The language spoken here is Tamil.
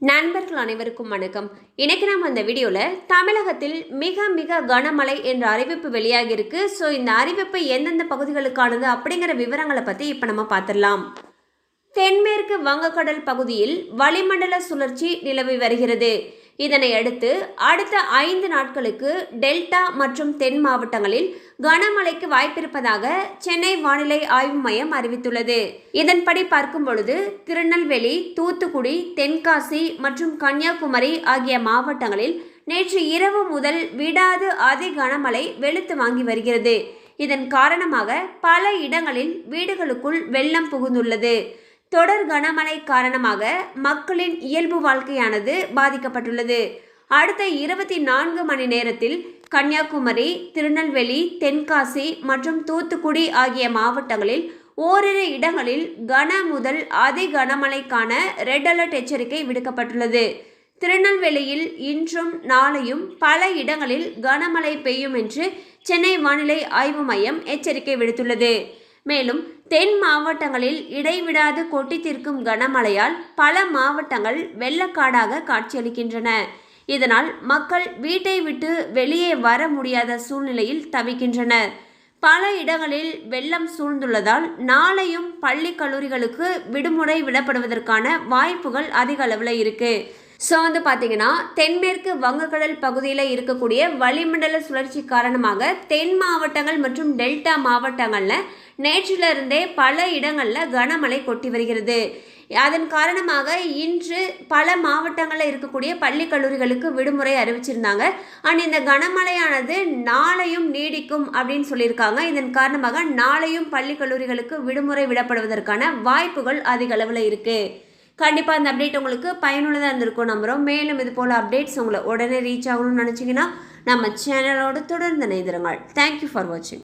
நண்பர்கள் அனைவருக்கும் வணக்கம். இன்னைக்கு நம்ம அந்த வீடியோவில் தமிழகத்தில் மிக மிக கனமழை என்ற அறிவிப்பு வெளியாகி இருக்கு. ஸோ இந்த அறிவிப்பு எந்தெந்த பகுதிகளுக்கானது அப்படிங்கிற விவரங்களை பற்றி இப்போ நம்ம பார்த்துடலாம். தென்மேற்கு வங்கக்கடல் பகுதியில் வளிமண்டல சுழற்சி நிலவி வருகிறது. இதனை அடுத்து அடுத்த 5 நாட்களுக்கு டெல்டா மற்றும் தென் மாவட்டங்களில் கனமழைக்கு வாய்ப்பிருப்பதாக சென்னை வானிலை ஆய்வு மையம் அறிவித்துள்ளது. இதன்படி பார்க்கும் பொழுது திருநெல்வேலி, தூத்துக்குடி, தென்காசி மற்றும் கன்னியாகுமரி ஆகிய மாவட்டங்களில் நேற்று இரவு முதல் விடாது அதி கனமழை வெளுத்து வாங்கி வருகிறது. இதன் காரணமாக பல இடங்களில் வீடுகளுக்குள் வெள்ளம் புகுந்துள்ளது. தொடர் கனமழை காரணமாக மக்களின் இயல்பு வாழ்க்கையானது பாதிக்கப்பட்டுள்ளது. அடுத்த 24 மணி நேரத்தில் கன்னியாகுமரி, திருநெல்வேலி, தென்காசி மற்றும் தூத்துக்குடி ஆகிய மாவட்டங்களில் ஓரிரு இடங்களில் கன முதல் அதி கனமழைக்கான ரெட் அலர்ட் எச்சரிக்கை விடுக்கப்பட்டுள்ளது. திருநெல்வேலியில் இன்றும் நாளையும் பல இடங்களில் கனமழை பெய்யும் என்று சென்னை வானிலை ஆய்வு மையம் எச்சரிக்கை விடுத்துள்ளது. மேலும் தென் மாவட்டங்களில் இடைவிடாது கொட்டி தீர்க்கும் கனமழையால் பல மாவட்டங்கள் வெள்ளக்காடாக காட்சியளிக்கின்றன. இதனால் மக்கள் வீட்டை விட்டு வெளியே வர முடியாத சூழ்நிலையில் தவிக்கின்றனர். பல இடங்களில் வெள்ளம் சூழ்ந்துள்ளதால் நாளையும் பள்ளி கல்லூரிகளுக்கு விடுமுறை விடப்படுவதற்கான வாய்ப்புகள் அதிக அளவில் இருக்கு. ஸோ பார்த்தீங்கன்னா தென்மேற்கு வங்கக்கடல் பகுதியில் இருக்கக்கூடிய வளிமண்டல சுழற்சி காரணமாக தென் மாவட்டங்கள் மற்றும் டெல்டா மாவட்டங்களில் நேற்றிலிருந்தே பல இடங்களில் கனமழை கொட்டி வருகிறது. அதன் காரணமாக இன்று பல மாவட்டங்களில் இருக்கக்கூடிய பள்ளி கல்லூரிகளுக்கு விடுமுறை அறிவிச்சிருந்தாங்க. அண்ட் இந்த கனமழையானது நாளையும் நீடிக்கும் அப்படின்னு சொல்லியிருக்காங்க. இதன் காரணமாக நாளையும் பள்ளி கல்லூரிகளுக்கு விடுமுறை விடப்படுவதற்கான வாய்ப்புகள் அதிக அளவில் இருக்குது. கண்டிப்பாக இந்த அப்டேட் உங்களுக்கு பயனுள்ளதாக இருந்திருக்கும் நம்புகிறோம். மேலும் இது போல் அப்டேட்ஸ் உங்களை உடனே ரீச் ஆகணும்னு நினச்சிங்கன்னா நம்ம சேனலோடு தொடர்ந்து இணைந்திருங்கள். தேங்க்யூ ஃபார் வாட்சிங்.